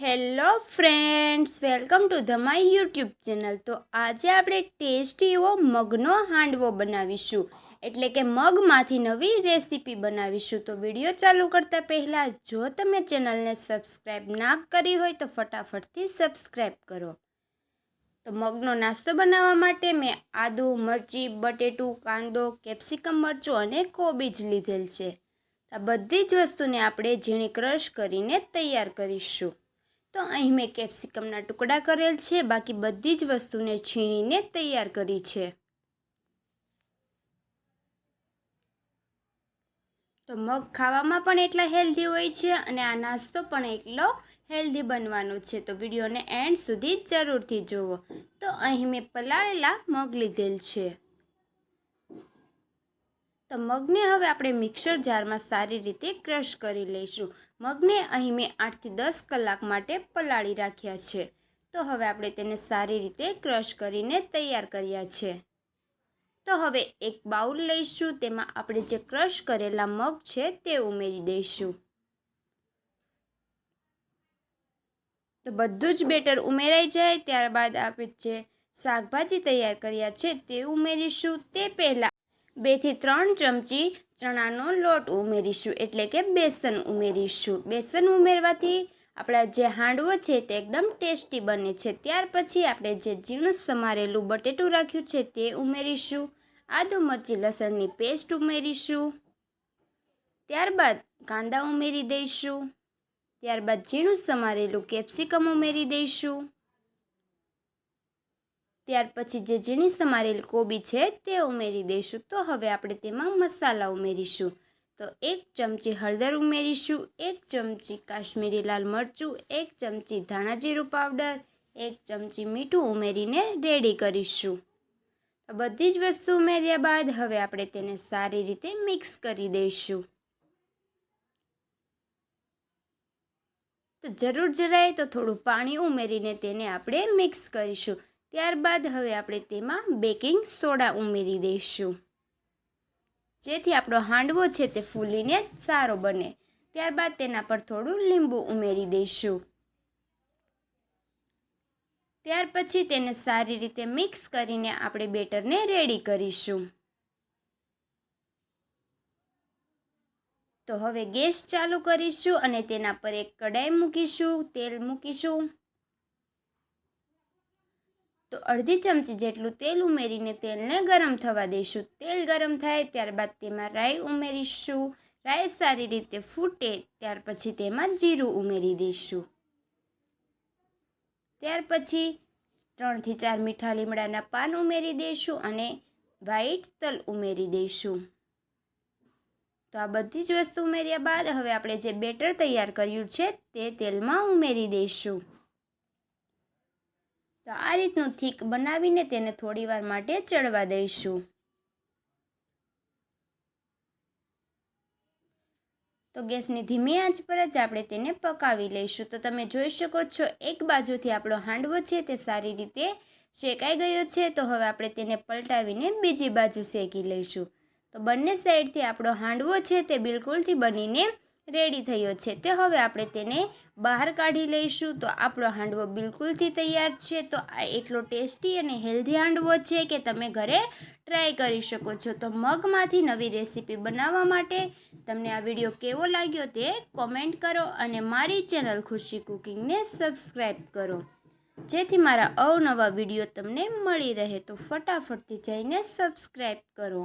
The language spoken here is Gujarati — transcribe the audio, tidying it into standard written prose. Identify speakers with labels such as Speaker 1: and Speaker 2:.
Speaker 1: Hello friends, welcome to the my YouTube channel. તો આજે આપણે ટેસ્ટી એવો મગનો હાંડવો બનાવીશું, એટલે કે મગમાંથી નવી રેસીપી બનાવીશું। તો વિડીયો ચાલુ કરતાં પહેલાં જો તમે ચેનલને સબસ્ક્રાઈબ ના કરી હોય તો ફટાફટથી સબસ્ક્રાઈબ કરો। તો મગનો નાસ્તો બનાવવા માટે મેં આદુ, મરચી, બટેટું, કાંદો, કેપ્સિકમ મરચું અને કોબીજ લીધેલ છે। આ બધી જ વસ્તુને આપણે ઝીણી ક્રશ કરીને તૈયાર કરીશું। તો અહીં મેં કેપ્સિકમના ટુકડા કરેલ છે, બાકી બધી જ વસ્તુને છીણીને તૈયાર કરી છે। તો મગ ખાવામાં પણ એટલા હેલ્ધી હોય છે અને આ નાસ્તો પણ એટલો હેલ્ધી બનવાનો છે, તો વિડીયોને એન્ડ સુધી જરૂરથી જુઓ। તો અહીં મેં પલાળેલા મગ લીધેલ છે। તો મગને હવે આપણે મિક્સર જારમાં સારી રીતે ક્રશ કરી લઈશું। મગને અહીં મેં 8 થી 10 કલાક માટે પલાળી રાખ્યા છે। તો હવે આપણે તેને સારી રીતે ક્રશ કરીને તૈયાર કર્યા છે। તો હવે એક બાઉલ લઈશું, તેમાં આપણે જે ક્રશ કરેલા મગ છે તે ઉમેરી દઈશું। તો બધું જ બેટર ઉમેરાઈ જાય ત્યારબાદ આપણે જે શાકભાજી તૈયાર કર્યા છે તે ઉમેરીશું। તે પહેલાં 2 થી 3 ચમચી ચણાનો લોટ ઉમેરીશું, એટલે કે બેસન ઉમેરીશું। બેસન ઉમેરવાથી આપણા જે હાંડવો છે તે એકદમ ટેસ્ટી બને છે। ત્યાર પછી આપણે જે ઝીણું સમારેલું બટેટું રાખ્યું છે તે ઉમેરીશું। આદુ, મરચી, લસણની પેસ્ટ ઉમેરીશું। ત્યારબાદ કાંદા ઉમેરી દઈશું। ત્યારબાદ ઝીણું સમારેલું કેપ્સિકમ ઉમેરી દઈશું। ત્યાર પછી જે ઝીણી સમારેલી કોબી છે તે ઉમેરી દઈશું। તો હવે આપણે તેમાં મસાલા ઉમેરીશું। તો 1 ચમચી હળદર ઉમેરીશું, 1 ચમચી કાશ્મીરી લાલ મરચું, 1 ચમચી ધાણા જીરું પાવડર, 1 ચમચી મીઠું ઉમેરીને રેડી કરીશું। બધી જ વસ્તુ ઉમેર્યા બાદ હવે આપણે તેને સારી રીતે મિક્સ કરી દઈશું। તો જરૂર જણાય તો થોડું પાણી ઉમેરીને તેને આપણે મિક્સ કરીશું। ત્યારબાદ હવે આપણે તેમાં બેકિંગ સોડા ઉમેરી દઈશું, જેથી આપણો હાંડવો છે તે ફૂલીને સારો બને। ત્યારબાદ તેના પર થોડું લીંબુ ઉમેરી દઈશું। ત્યાર પછી તેને સારી રીતે મિક્સ કરીને આપણે બેટરને રેડી કરીશું। તો હવે ગેસ ચાલુ કરીશું અને તેના પર એક કડાઈ મૂકીશું, તેલ મૂકીશું। તો અડધી ચમચી જેટલું તેલ ઉમેરીને તેલને ગરમ થવા દઈશું। તેલ ગરમ થાય ત્યારબાદ તેમાં રાઈ ઉમેરીશું। રાઈ સારી રીતે ફૂટે ત્યાર પછી તેમાં જીરું ઉમેરી દઈશું। ત્યાર પછી 3 થી 4 મીઠા લીમડાના પાન ઉમેરી દઈશું અને વ્હાઈટ તલ ઉમેરી દઈશું। તો આ બધી જ વસ્તુ ઉમેર્યા બાદ હવે આપણે જે બેટર તૈયાર કર્યું છે તે તેલમાં ઉમેરી દઈશું। તો આ રીતનું થીક બનાવીને તેને થોડીવાર માટે ચડવા દઈશું। તો ગેસની ધીમી આંચ પર જ આપણે તેને પકાવી લઈશું। તો તમે જોઈ શકો છો એક બાજુથી આપણો હાંડવો છે તે સારી રીતે શેકાઈ ગયો છે। તો હવે આપણે તેને પલટાવીને બીજી બાજુ શેકી લઈશું। તો બંને સાઈડથી આપણો હાંડવો છે તે બિલકુલથી બનીને રેડી થયો છે। તે હવે આપણે તેને બહાર કાઢી લઈશું। તો આપણો હાંડવો બિલકુલથી તૈયાર છે। તો આ એટલો ટેસ્ટી અને હેલ્ધી હાંડવો છે કે તમે ઘરે ટ્રાય કરી શકો છો। તો મગમાંથી નવી રેસીપી બનાવવા માટે તમને આ વિડીયો કેવો લાગ્યો તે કોમેન્ટ કરો અને મારી ચેનલ ખુશી કુકિંગને સબસ્ક્રાઈબ કરો, જેથી મારા અવનવા વિડીયો તમને મળી રહે। તો ફટાફટથી જઈને સબસ્ક્રાઈબ કરો।